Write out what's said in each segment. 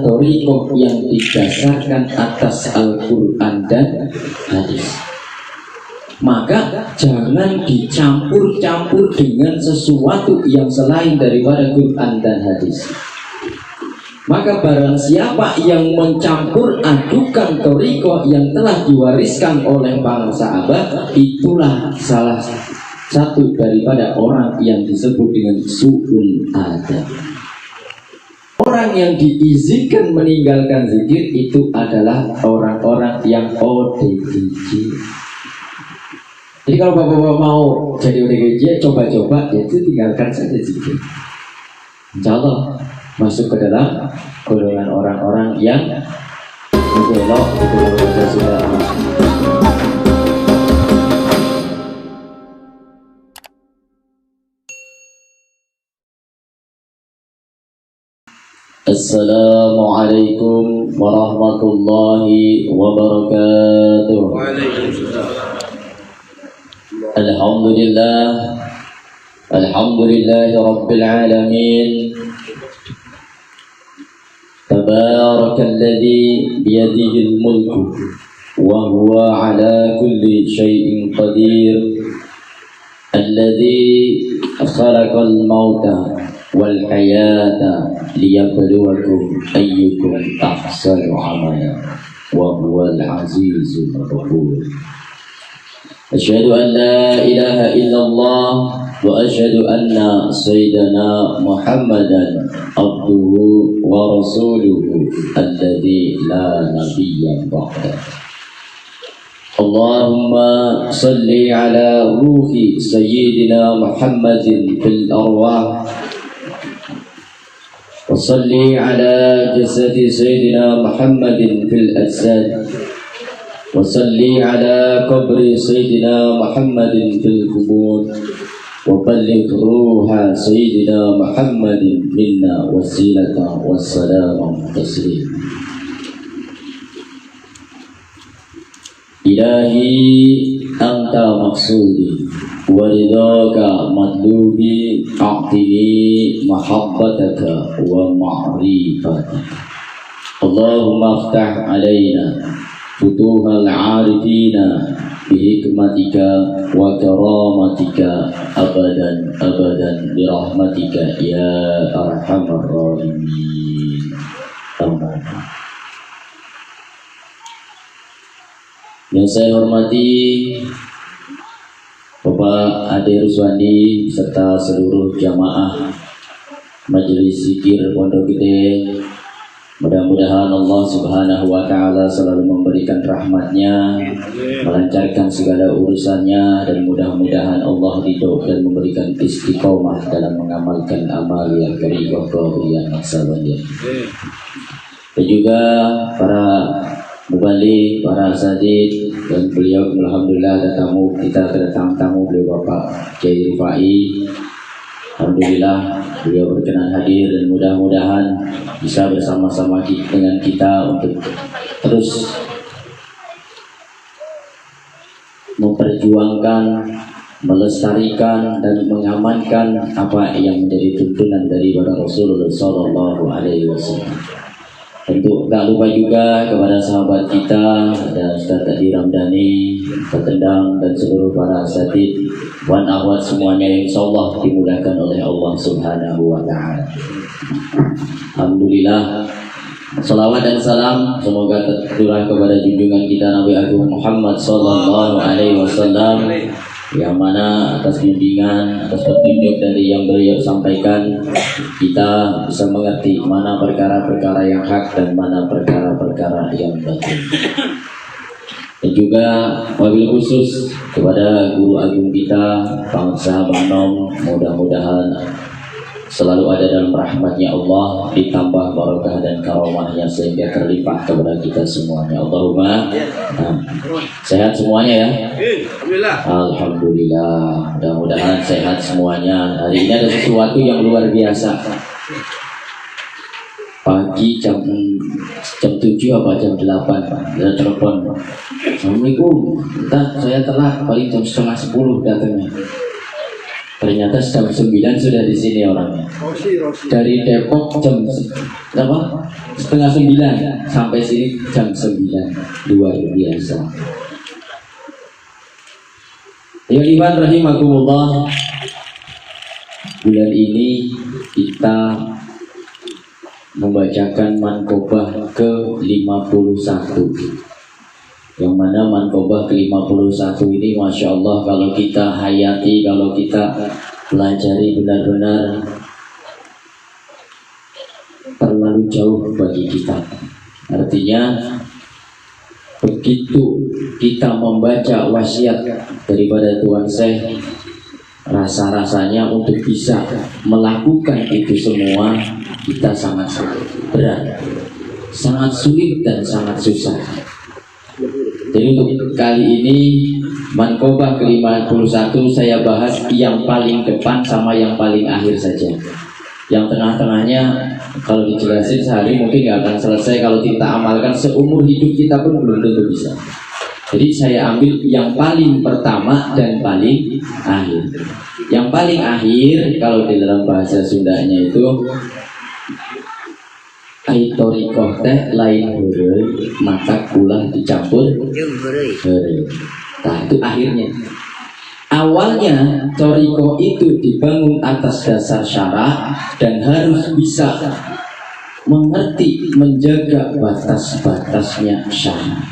thariqah yang didasarkan atas Al-Quran dan hadis. Maka jangan dicampur-campur dengan sesuatu yang selain daripada Quran dan hadis. Maka barang siapa yang mencampur adukan thariqah yang telah diwariskan oleh para sahabat, itulah salah satu daripada orang yang disebut dengan su'ul adab. Orang yang diizinkan meninggalkan zikir itu adalah orang-orang yang ODGJ. Jadi kalau bapak-bapak mau jadi ODGJ, coba-coba itu tinggalkan saja zikir. Insya Allah masuk ke dalam golongan orang-orang yang belok di dalam Pancasila. Assalamualaikum warahmatullahi wabarakatuh. Alhamdulillah, alhamdulillahi rabbil alamin. Tabarakalladzi biyadihil mulku wa huwa ala kulli syai'in qadir. Alladzi khalaqal mauta wal hayata liyabluwakum ayyukum ahsanu amala wa huwal azizul ghafur. Asyhadu an la ilaha illallah wa asyhadu anna sayyidana Muhammadan abduhu wa rasuluhu alladzi la nabiyya ba'da. Allahumma salli ala ruhi sayyidina Muhammadin fil arwah wa salli ala jasadi sayyidina Muhammadin fil ajsad wa salli ala qabri sayyidina Muhammadin fil qubur wa balligh ruha sayyidina Muhammadin minna wasilata wassalamu taslim. Ilahi anta maksudi wa ridhaka matlubi a'tini mahabbataka wa ma'rifataka. Allahumma aftah alaina futuhal arifina bihikmatika wa karamatika abadan abadan birahmatika ya arhamar rahimin. Amin. Yang saya hormati Bapak Ade Ruswandi serta seluruh jamaah Majelis Zikir Pondok Gede, mudah-mudahan Allah Subhanahu wa Ta'ala selalu memberikan rahmatnya, melancarkan segala urusannya, dan mudah-mudahan Allah ridho dan memberikan istiqomah dalam mengamalkan amal yang kerigoh yang maksabanya. Dan juga para mubalik, para asatidz, dan beliau alhamdulillah ada tamu kita, kedatangan tamu beliau Bapak Kiai Rifai. Alhamdulillah beliau berkenan hadir dan mudah-mudahan bisa bersama-sama dengan kita untuk terus memperjuangkan, melestarikan dan mengamankan apa yang menjadi tuntunan daripada Rasulullah Sallallahu Alaihi Wasallam. Tentu tak lupa juga kepada sahabat kita, ada Ustaz Adi Ramdhani, Petendang, dan seluruh para asatidz, wan akhwat semuanya yang insyaallah dimudahkan oleh Allah Subhanahu wa Ta'ala. Alhamdulillah, salawat dan salam semoga tercurah kepada junjungan kita Nabi Agung Muhammad Sallallahu Alaihi Wasallam, yang mana atas bimbingan, atas petunjuk dari yang beliau sampaikan, kita bisa mengerti mana perkara-perkara yang hak dan mana perkara-perkara yang batil. Dan juga wabil khusus kepada guru agung kita, Bangsa Banom, mudah-mudahan selalu ada dalam rahmatnya Allah, ditambah barakah dan karomahnya sehingga terlimpah kepada kita semuanya. Allahumma sehat semuanya ya. Alhamdulillah. Alhamdulillah. Mudah-mudahan sehat semuanya. Hari ini ada sesuatu yang luar biasa. Pagi jam 7 apa jam 8 Pak, ada telepon Pak. Assalamualaikum, saya telat paling jam setengah 10 datangnya. Ternyata jam 9 sudah di sini orangnya. Dari Depok jam berapa? Setengah 9 sampai sini jam 9. Luar biasa. Ya iman rahimakumullah. Bulan ini kita membacakan Mankobah ke-51, yang mana Mankobah ke-51 ini Masya Allah kalau kita hayati, kalau kita pelajari benar-benar terlalu jauh bagi kita. Artinya begitu kita membaca wasiat daripada Tuan Syekh, rasa-rasanya untuk bisa melakukan itu semua kita sangat berat, sangat sulit dan sangat susah. Jadi untuk kali ini Mankobah ke-51 saya bahas yang paling depan sama yang paling akhir saja. Yang tengah-tengahnya kalau dijelasin sehari mungkin nggak akan selesai. Kalau kita amalkan seumur hidup kita pun belum tentu bisa. Jadi saya ambil yang paling pertama dan paling akhir. Yang paling akhir kalau di dalam bahasa Sundanya itu aitorikoh teh lain heureuy, mata kulah dicampur heureuy. Nah itu akhirnya. Awalnya toriko itu dibangun atas dasar syara dan harus bisa mengerti, menjaga batas-batasnya syara.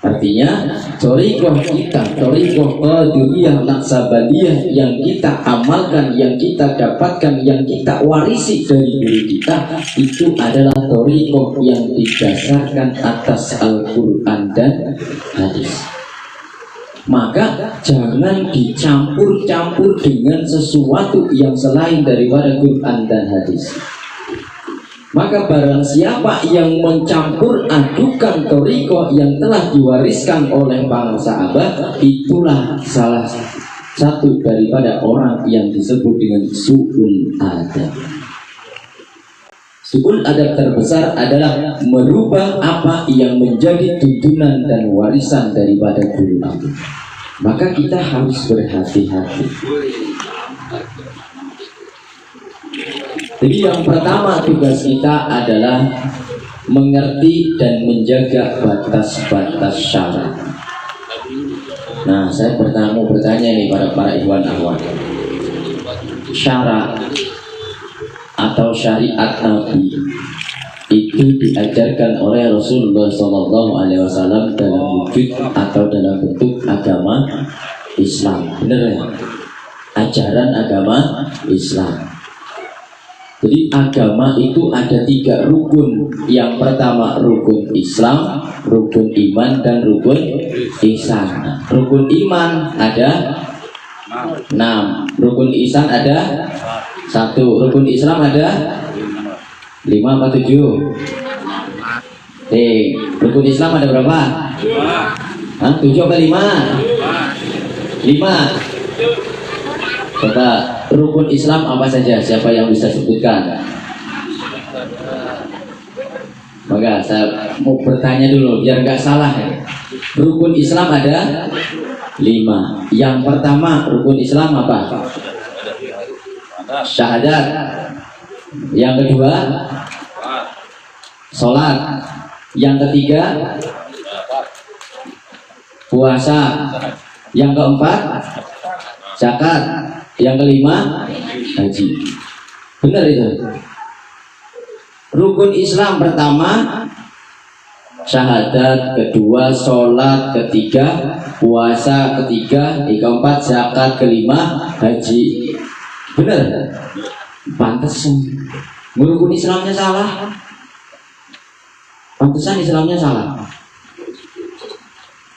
Artinya torikoh kita, torikoh qadiriyah naksabandiyah yang kita amalkan, yang kita dapatkan, yang kita warisi dari guru kita, itu adalah torikoh yang didasarkan atas Al-Quran dan hadis. Maka jangan dicampur-campur dengan sesuatu yang selain daripada Quran dan hadis. Maka barang siapa yang mencampur adukan toriko yang telah diwariskan oleh para sahabat, itulah salah satu daripada orang yang disebut dengan su'ul adab. Su'ul adab terbesar adalah merubah apa yang menjadi tuntunan dan warisan daripada guru itu. Maka kita harus berhati-hati. Jadi yang pertama tugas kita adalah mengerti dan menjaga batas-batas syara. Nah, saya mau bertanya nih para ikhwan akhwat. Syara atau syariat Nabi itu diajarkan oleh Rasulullah SAW dalam wujud atau dalam bentuk agama Islam. Benar ya? Ajaran agama Islam. Jadi agama itu ada 3 rukun. Yang pertama rukun Islam, rukun iman, dan rukun ihsan. Rukun iman ada 6, rukun ihsan ada 1, rukun Islam ada 5 apa 7? Rukun Islam ada berapa? 7 apa 5? 5. Coba rukun Islam apa saja? Siapa yang bisa sebutkan? Maka saya mau bertanya dulu biar nggak salah ya. Rukun Islam ada 5. Yang pertama rukun Islam apa? Syahadat. Yang kedua sholat. Yang ketiga puasa. Yang keempat zakat. Yang kelima haji. Benar itu. Rukun Islam pertama syahadat, kedua sholat, ketiga puasa, ketiga keempat zakat, kelima haji. Benar. Pantesan rukun Islamnya salah. Pantesan Islamnya salah.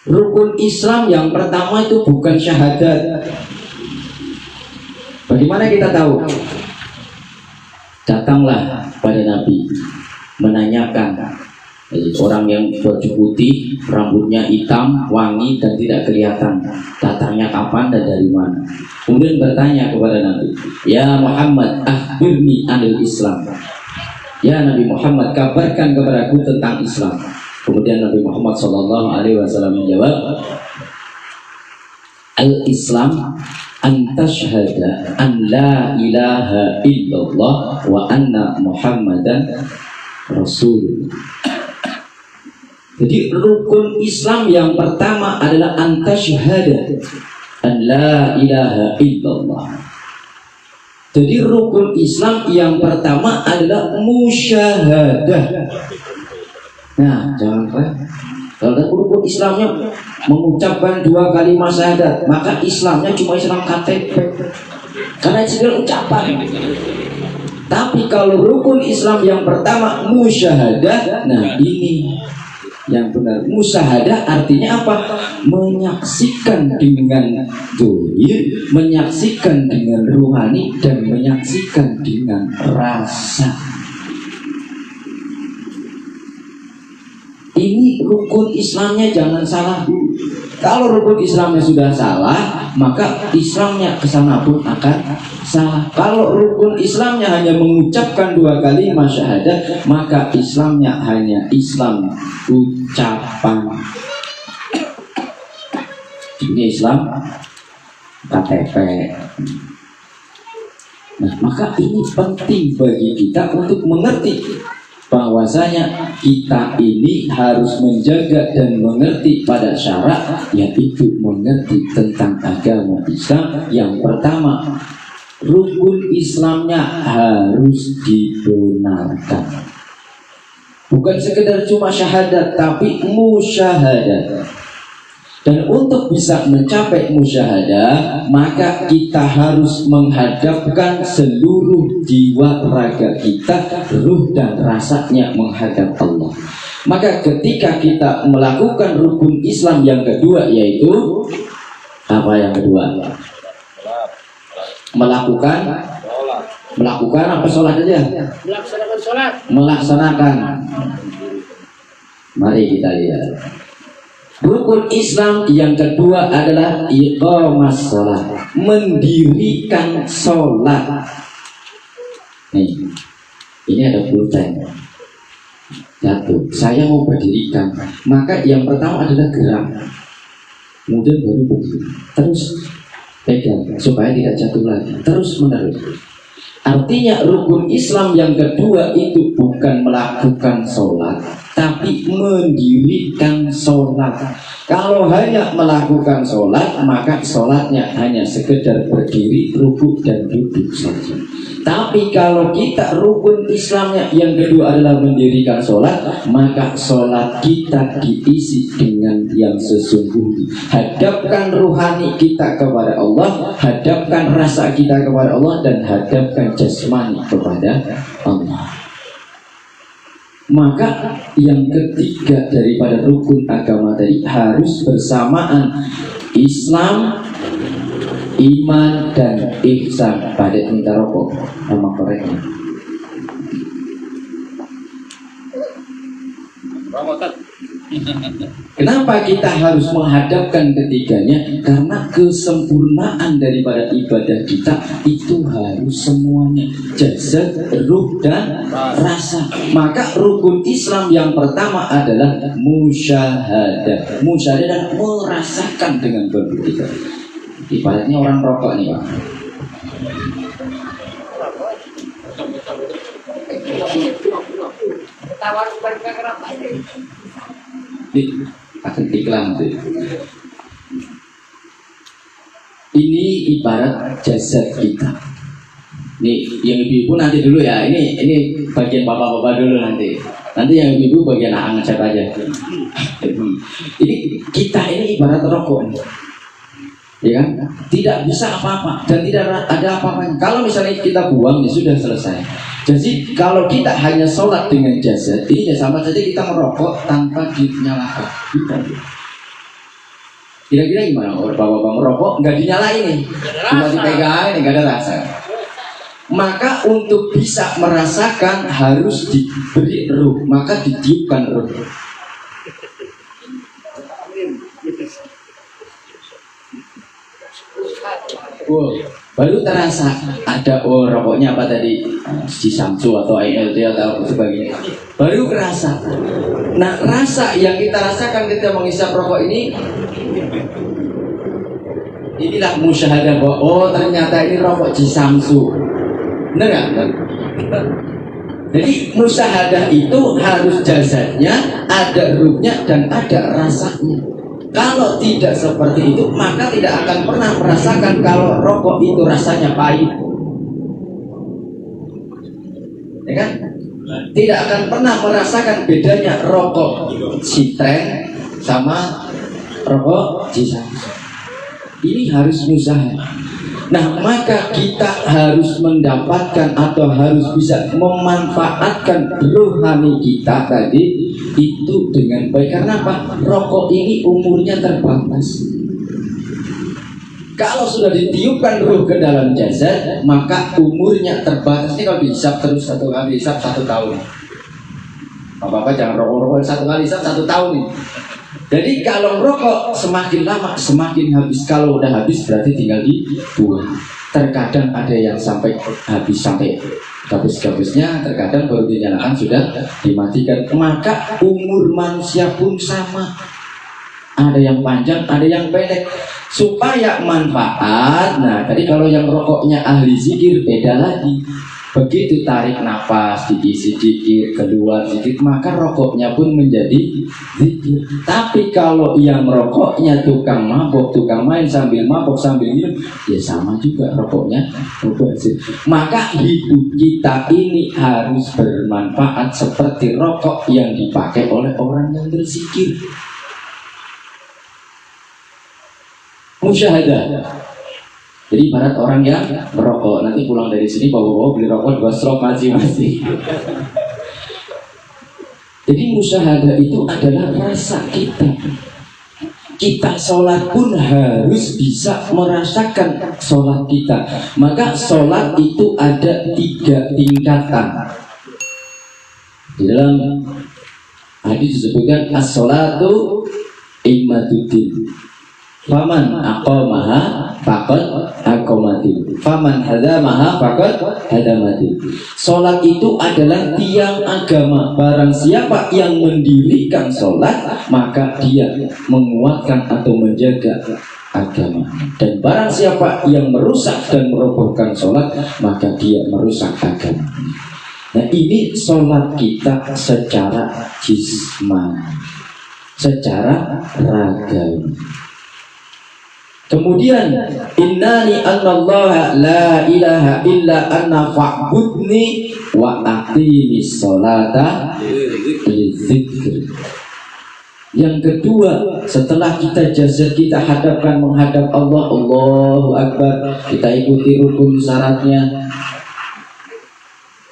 Rukun Islam yang pertama itu bukan syahadat. Bagaimana kita tahu? Datanglah pada Nabi menanyakan. Jadi, orang yang baju putih, rambutnya hitam, wangi dan tidak kelihatan, datangnya kapan dan dari mana? Kemudian bertanya kepada Nabi, "Ya Muhammad, akhbirni anil Islam." Ya Nabi Muhammad, kabarkan kepadaku tentang Islam. Kemudian Nabi Muhammad SAW menjawab, "Al-Islam antashhada an la ilaha illallah wa anna Muhammadan Rasulullah. Jadi rukun Islam yang pertama adalah antashhada an la ilaha illallah. Jadi rukun Islam yang pertama adalah musyahadah. Nah, jangan lupa kalau rukun Islamnya mengucapkan 2 kalimat syahadat, maka Islamnya cuma Islam KTP. Karena itu ucapan. Tapi kalau rukun Islam yang pertama musyahadah, nah ini yang benar. Musyahadah artinya apa? Menyaksikan dengan zahir, menyaksikan dengan ruhani, dan menyaksikan dengan rasa. Ini rukun Islamnya jangan salah dulu. Kalau rukun Islamnya sudah salah, maka Islamnya kesana pun akan salah. Kalau rukun Islamnya hanya mengucapkan 2 kalimat syahadat, maka Islamnya hanya Islam ucapan. Ini Islam KTP. Nah, maka ini penting bagi kita untuk mengerti bahwasanya kita ini harus menjaga dan mengerti pada syarat, yaitu mengerti tentang agama Islam. Yang pertama, rukun Islamnya harus dibenarkan. Bukan sekedar cuma syahadat, tapi musyahadat. Dan untuk bisa mencapai musyahadah, maka kita harus menghadapkan seluruh jiwa raga kita, ruh dan rasanya menghadap Allah. Maka ketika kita melakukan rukun Islam yang kedua, yaitu apa yang kedua? Melakukan apa? Sholat aja? Melaksanakan sholat. Melaksanakan. Mari kita lihat. Rukun Islam yang kedua adalah iqamas sholat, mendirikan sholat. Nih, ini ada pulpen jatuh. Saya mau berdirikan, maka yang pertama adalah gerak, kemudian baru berdiri, terus pegang supaya tidak jatuh lagi, terus menerus. Artinya rukun Islam yang kedua itu bukan melakukan sholat, tapi mendirikan sholat. Kalau hanya melakukan sholat, maka sholatnya hanya sekedar berdiri, rukuk dan duduk saja. Tapi kalau kita rukun Islamnya yang kedua adalah mendirikan sholat, maka sholat kita diisi dengan yang sesungguhnya. Hadapkan ruhani kita kepada Allah, hadapkan rasa kita kepada Allah, dan hadapkan jasmani kepada Allah. Maka yang ketiga daripada rukun agama tadi harus bersamaan Islam, iman, dan ihsan. Pada minta rokok nama koreknya. Kenapa kita harus menghadapkan ketiganya? Karena kesempurnaan daripada ibadah kita itu harus semuanya, jasad, ruh, dan rasa. Maka rukun Islam yang pertama adalah musyahadah. Musyahadah adalah merasakan dengan batu kita. Ibaratnya orang rokok nih, Pak. Akan iklan tuh. Ini ibarat jasad kita. Nih, yang ibu-ibu nanti dulu ya. Ini bagian bapak-bapak dulu nanti. Nanti yang ibu bagian ngecek aja. Ini kita ini ibarat rokok nih. Ya kan? Tidak bisa apa-apa dan tidak ada apa-apanya. Kalau misalnya kita buang, ya sudah selesai. Jadi kalau kita hanya sholat dengan jasad, ini sama saja kita merokok tanpa dinyalakan. Kira-kira gimana? Bapak-bapak merokok nggak dinyalain nih, cuma dipegang, ini nggak ada rasa. Maka untuk bisa merasakan harus diberi ruh, maka ditiupkan ruh. Wow, baru terasa ada rokoknya apa tadi, si Samsu atau ALD atau sebagainya. Baru kerasa. Nah, rasa yang kita rasakan ketika menghisap rokok ini Inilah musyahadah bahwa oh ternyata ini rokok Jisamsu. Benar nggak? Jadi musyahadah itu harus jasadnya, ada ruhnya dan ada rasanya. Kalau tidak seperti itu, maka tidak akan pernah merasakan kalau rokok itu rasanya pahit. Ya kan? Tidak akan pernah merasakan bedanya rokok Citren sama rokok Jisamsu. Ini harus musyahadah. Nah, maka kita harus mendapatkan atau harus bisa memanfaatkan rohani kita tadi itu dengan baik. Karena apa? Rokok ini umurnya terbatas. Kalau sudah ditiupkan ruh ke dalam jasad, maka umurnya terbatas. Ini kalau dihisap terus satu kali hisap 1 tahun. Apa-apa jangan rokok-rokok 1 kali hisap 1 tahun nih. Jadi kalau rokok semakin lama semakin habis. Kalau udah habis berarti tinggal dibuang. Terkadang ada yang sampai habis sampai gabus-gabusnya, terkadang baru dinyalakan sudah dimatikan. Maka umur manusia pun sama. Ada yang panjang, ada yang pendek. Supaya manfaat. Nah, tadi kalau yang rokoknya ahli zikir beda lagi. Begitu tarik nafas sedikit-sedikit keluar sedikit, maka rokoknya pun menjadi zikir. Tapi kalau yang rokoknya tukang mabok, tukang main sambil mabok sambil minum, ya sama juga rokoknya rokok zikir. Maka hidup kita ini harus bermanfaat seperti rokok yang dipakai oleh orang yang berzikir. Musyahadah. Jadi ibarat orang yang merokok, nanti pulang dari sini bawa-bawa beli rokok 2 strop masing-masing. Jadi musyahadah itu adalah rasa kita. Kita sholat pun harus bisa merasakan sholat kita. Maka sholat itu ada 3 tingkatan. Di dalam hadis disebutkan as-sholatu immaduddin. Faman aqamaha faqad aqamatin, faman hadamaha faqad hadamatin. Salat itu adalah tiang agama. Barang siapa yang mendirikan salat, maka dia menguatkan atau menjaga agama. Dan barang siapa yang merusak dan merobohkan salat, maka dia merusak agama. Nah, ini salat kita secara jismani, secara ragawi. Kemudian innani anallaha la ilaha illa anna fa'budni wa aqimis sholata lidzikri. Yang kedua, setelah kita jasad kita hadapkan menghadap Allah, Allahu Akbar, kita ikuti rukun syaratnya.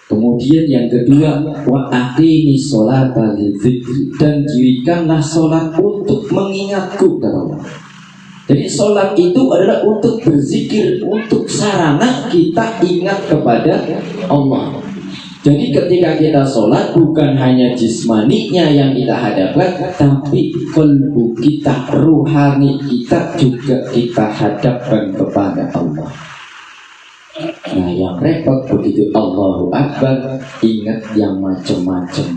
Kemudian yang kedua, wa aqimis sholata lidzikri, dan dirikanlah sholat untuk mengingatku kepada Allah. Jadi sholat itu adalah untuk berzikir, untuk sarana kita ingat kepada Allah. Jadi ketika kita sholat, bukan hanya jismaninya yang kita hadapkan, tapi kalbu kita, ruhani kita juga kita hadapkan kepada Allah. Nah, yang repot begitu Allahu Akbar, ingat yang macam-macam.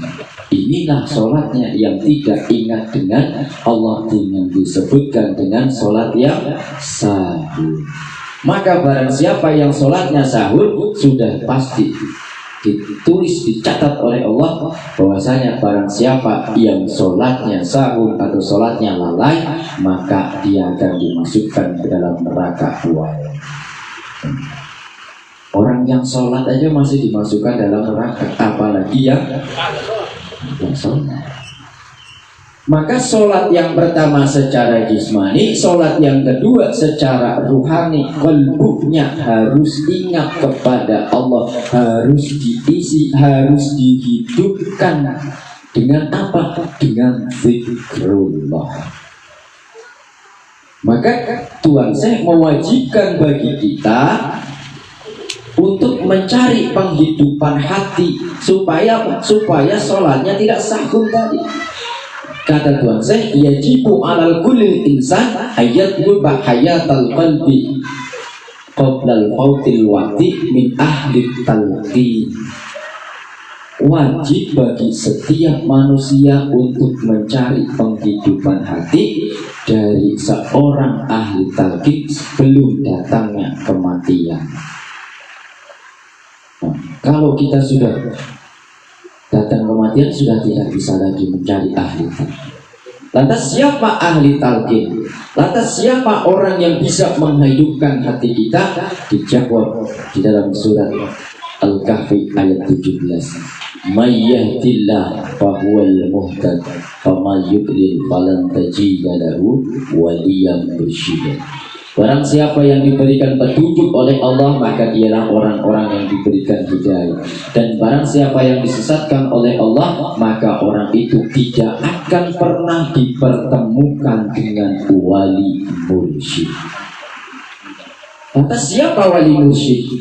Inilah sholatnya yang tidak ingat dengan Allah, dengan disebutkan dengan sholat yang sahur. Maka barang siapa yang sholatnya sahur, sudah pasti ditulis, dicatat oleh Allah bahwasanya barang siapa yang sholatnya sahur atau sholatnya lalai, maka dia akan dimasukkan ke dalam neraka buaya. Orang yang sholat aja masih dimasukkan dalam neraka, apalagi yang sholat. Maka sholat yang pertama secara jismani, sholat yang kedua secara ruhani. Kalbunya harus ingat kepada Allah, harus diisi, harus dihidupkan dengan apa? Dengan zikrullah. Maka Tuhan saya mewajibkan bagi kita untuk mencari penghidupan hati supaya sholatnya tidak sahur tadi. Kata Tuhan saya, yajibu alal kulli insan ayatluba hayatal qalbi qoblal fautil waqti min ahli talqin wajib bagi setiap manusia untuk mencari penghidupan hati dari seorang ahli talqin sebelum datangnya kematian. Nah, kalau kita sudah datang kematian, sudah tidak bisa lagi mencari ahli talqin. Lantas siapa ahli talqin? Lantas siapa orang yang bisa menghidupkan hati kita? Dijawab di dalam surat Al-Kahfi ayat 17. May yahdillah fahuwal muhtad fama yudlil falan tajida lahu waliyan mursyida. Barang siapa yang diberikan petunjuk oleh Allah, maka dialah orang-orang yang diberikan hidayah. Dan barang siapa yang disesatkan oleh Allah, maka orang itu tidak akan pernah dipertemukan dengan wali mursyid. Lantas siapa wali mursyid?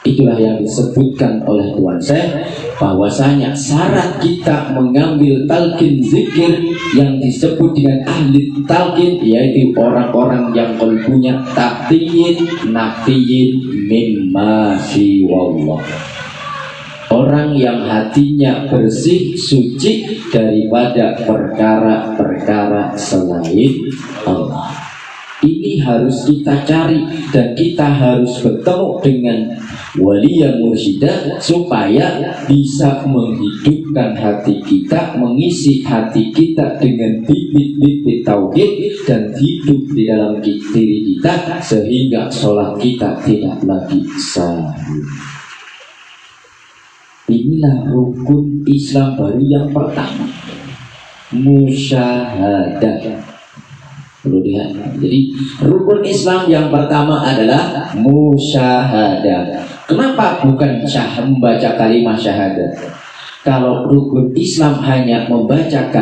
Itulah yang disebutkan oleh Tuan Syekh, bahwasanya syarat kita mengambil talqin zikir yang disebut dengan ahli talqin, yaitu orang-orang yang kalbunya taqiyyin naqiyin mimma siwallah. Orang yang hatinya bersih, suci daripada perkara-perkara selain Allah. Ini harus kita cari, dan kita harus bertemu dengan wali yang mursyida supaya bisa menghidupkan hati kita, mengisi hati kita dengan bibit-bibit tauhid dan hidup di dalam diri kita, sehingga sholat kita tidak lagi sahih. Inilah rukun Islam baru yang pertama, musyahadah. Perlu lihat. Jadi rukun Islam yang pertama adalah musyahadah. Kenapa bukan membaca kalimat syahadat? Kalau rukun Islam hanya membaca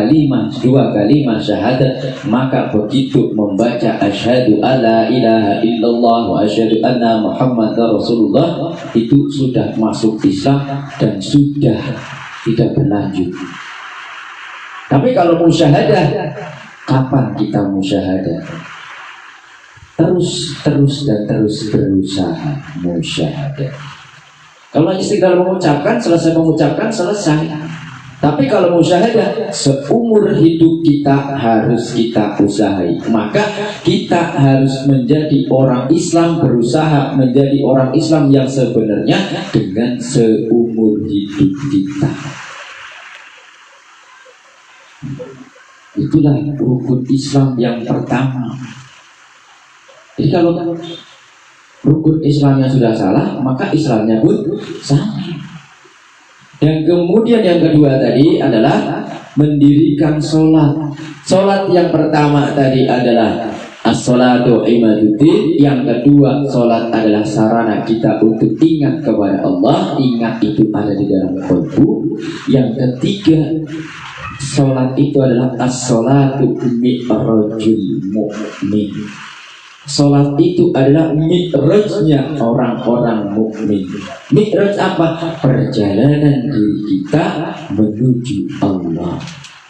dua kalimat syahadat, maka begitu membaca asyhadu alla ilaha illallah wa asyhadu anna muhammadar rasulullah, itu sudah masuk Islam dan sudah tidak berlanjut. Tapi kalau musyahadah, kapan kita musyahadah? Terus dan terus berusaha musyahadah. Kalau istiqlal mengucapkan, selesai mengucapkan, selesai. Tapi kalau musyahadah, seumur hidup kita harus kita usahai. Maka kita harus menjadi orang Islam, berusaha menjadi orang Islam yang sebenarnya dengan seumur hidup kita. Itulah rukun Islam yang pertama. Jadi kalau rukun Islamnya sudah salah, maka Islamnya pun salah. Dan kemudian yang kedua tadi adalah mendirikan sholat. Sholat yang pertama tadi adalah as-sholatu imaduddin. Yang kedua, sholat adalah sarana kita untuk ingat kepada Allah. Ingat itu ada di dalam qalbu. Yang ketiga, sholat itu adalah as-sholatu mi'rajul mu'min. Sholat itu adalah mi'rajnya orang-orang mukmin. Mi'raj apa? Perjalanan diri kita menuju Allah.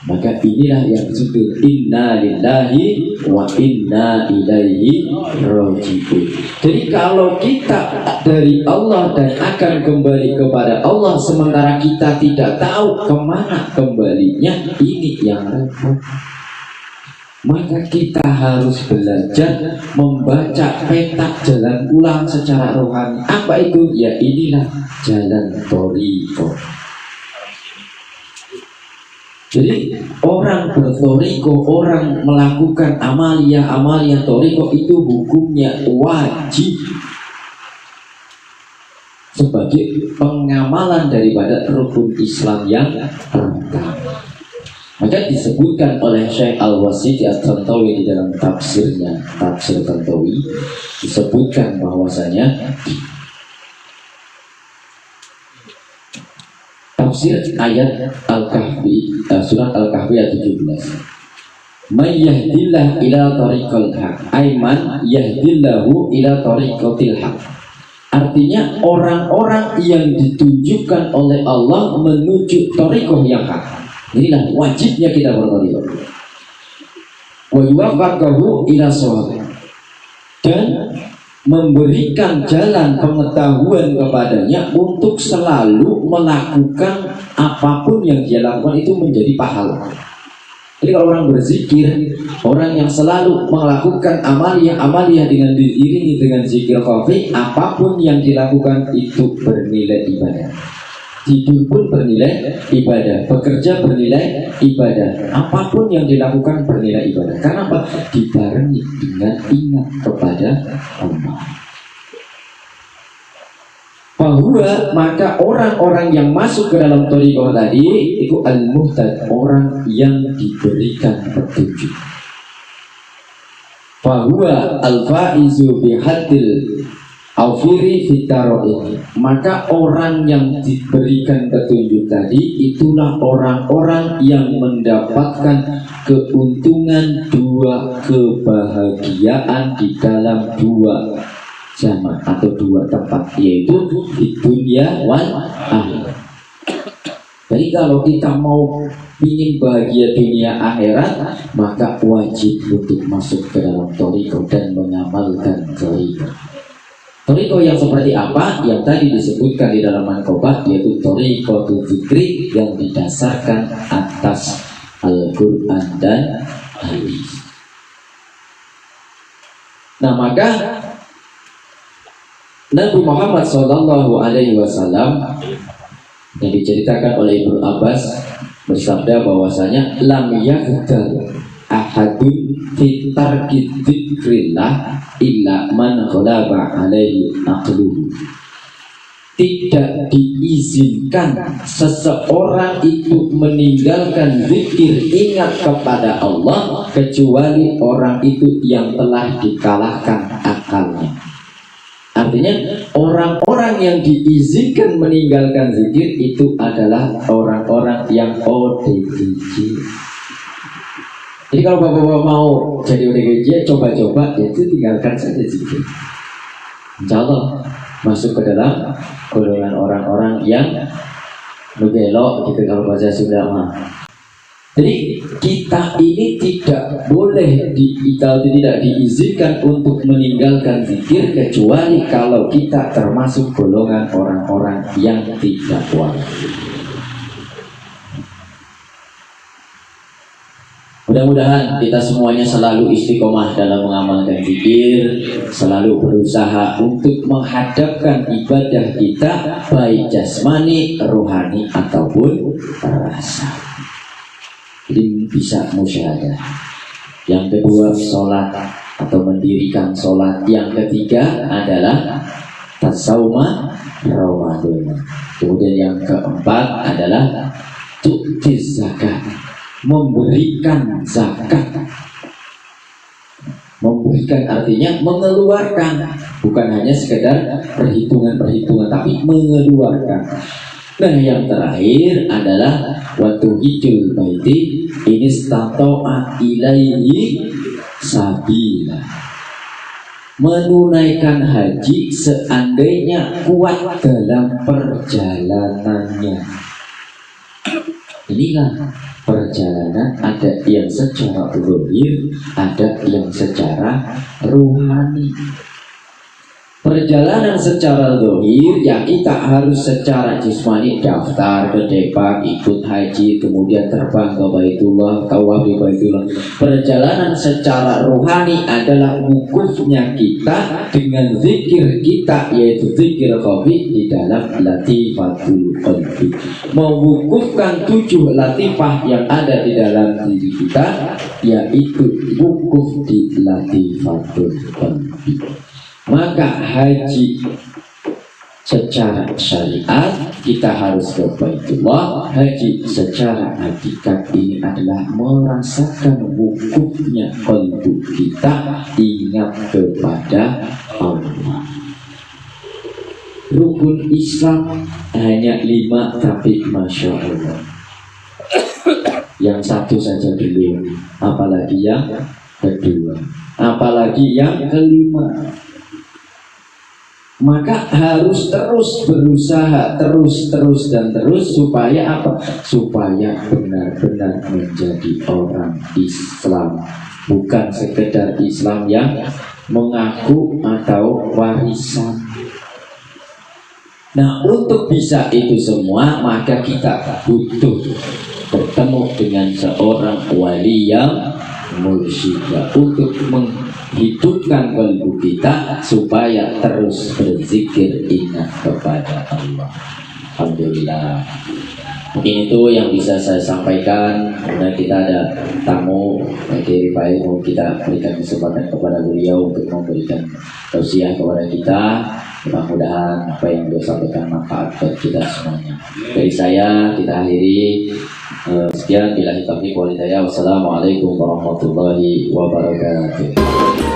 Maka inilah yang disebut inna lillahi wa inna ilaihi raji'un. Jadi kalau kita dari Allah dan akan kembali kepada Allah, sementara kita tidak tahu kemana kembalinya, ini yang repot. Maka kita harus belajar membaca peta jalan pulang secara rohani. Apa itu? Ya inilah jalan thariqah. Jadi orang berthariqah, orang melakukan amalia thariqah itu hukumnya wajib sebagai pengamalan daripada rukun Islam yang pertama. Maka disebutkan oleh Syekh Al-Wasiti At-Tantawi di dalam tafsirnya, Tafsir Tantawi, disebutkan bahwasanya tafsir ayat Al-Kahfi, surat Al-Kahfi ayat 17. May yahdillah ila tariqil haq, aiman yahdillahu ila tariqatil haq. Artinya orang-orang yang ditunjukkan oleh Allah menuju tariqah yang hak. Inilah wajibnya kita berthariqah. Wa yuwaffaqahu ila shawab. Dan memberikan jalan pengetahuan kepadanya untuk selalu melakukan apapun yang dia lakukan itu menjadi pahala. Jadi kalau orang berzikir, orang yang selalu melakukan amaliyah dengan diiringi dengan zikir khafi, apapun yang dilakukan itu bernilai ibadah. Tidur pun bernilai ibadah, bekerja bernilai ibadah, apapun yang dilakukan bernilai ibadah. Karena apa? Dibarengi dengan ingat kepada Allah. Bahwa maka orang-orang yang masuk ke dalam thariqah tadi itu al-muhtad, orang yang diberikan petunjuk. Bahwa al-faizu bihadil aufiri fitaro'in, maka orang yang diberikan petunjuk tadi itulah orang-orang yang mendapatkan keuntungan dua kebahagiaan di dalam dua zaman atau dua tempat, yaitu di dunia wal akhirat. Jadi kalau kita mau ingin bahagia dunia akhirat, maka wajib untuk masuk ke dalam thariqah dan mengamalkan thariqah. Thariqah yang seperti apa? Yang tadi disebutkan di dalam manqobah, yaitu thariqatul dzikri yang didasarkan atas Al-Quran dan hadis. Nah, maka Nabi Muhammad SAW yang diceritakan oleh Ibnu Abbas bersabda bahwasanya lam yaqdar ahadun fi tarki dzikrillah illa man ghalaba alaihi aqluhu. Tidak diizinkan seseorang itu meninggalkan zikir ingat kepada Allah kecuali orang itu yang telah dikalahkan akalnya. Artinya orang-orang yang diizinkan meninggalkan zikir itu adalah orang-orang yang ODGJ. Jadi kalau bapak-bapak mau jadi ODGJ, coba-coba itu tinggalkan saja zikir. Insya Allah masuk ke dalam golongan orang-orang yang nugelo gitu kalau bahasa Sunda mah. Jadi kita ini tidak boleh tidak diizinkan untuk meninggalkan zikir kecuali kalau kita termasuk golongan orang-orang yang tidak wajib. Mudah-mudahan kita semuanya selalu istiqomah dalam mengamalkan zikir, selalu berusaha untuk menghadapkan ibadah kita baik jasmani, rohani ataupun rasa. Jadi bisa musyahadah. Yang kedua sholat atau mendirikan sholat. Yang ketiga adalah tasawma Ramadan. Kemudian yang keempat adalah tu'tiz zakat, memberikan zakat. Memberikan artinya mengeluarkan, bukan hanya sekedar perhitungan-perhitungan, tapi mengeluarkan. Nah, yang terakhir adalah waktu hijul baiti ini stato'a ilaihi sabila, menunaikan haji seandainya kuat dalam perjalanannya. Inilah perjalanan, ada yang secara zahir, ada yang secara ruhani. Perjalanan secara zahir ya kita harus secara jismani daftar ke Depak, ikut haji, kemudian terbang ke Baitullah, tawaf di Baitullah. Perjalanan secara rohani adalah wukufnya kita dengan zikir kita, yaitu zikir khafi di dalam latifatul qalbi. Mewukufkan 7 latifah yang ada di dalam diri kita, yaitu wukuf di latifatul qalbi. Maka haji secara syariat kita harus ke Baitullah. Haji secara hakikat ini adalah merasakan wukufnya qalbu kita, ingat kepada Allah. Rukun Islam hanya 5, tapi Masya Allah yang satu saja belum, apalagi yang kedua, apalagi yang kelima. Maka harus terus berusaha, terus supaya apa? Supaya benar-benar menjadi orang Islam, bukan sekedar Islam yang mengaku atau warisan. Nah, untuk bisa itu semua maka kita butuh bertemu dengan seorang wali yang mursyid untuk menghidupkan kalbu kita supaya terus berzikir ingat kepada Allah. Alhamdulillah. Mungkin itu yang bisa saya sampaikan. Kemudian kita ada tamu dari Pak mau kita berikan kesempatan kepada beliau untuk memberikan tausiah kepada kita. Mudah-mudahan apa yang beliau sampaikan manfaat bagi kita semuanya. Dari saya kita akhiri sekian, billahi taufiq wal hidayah. Wassalamualaikum warahmatullahi wabarakatuh.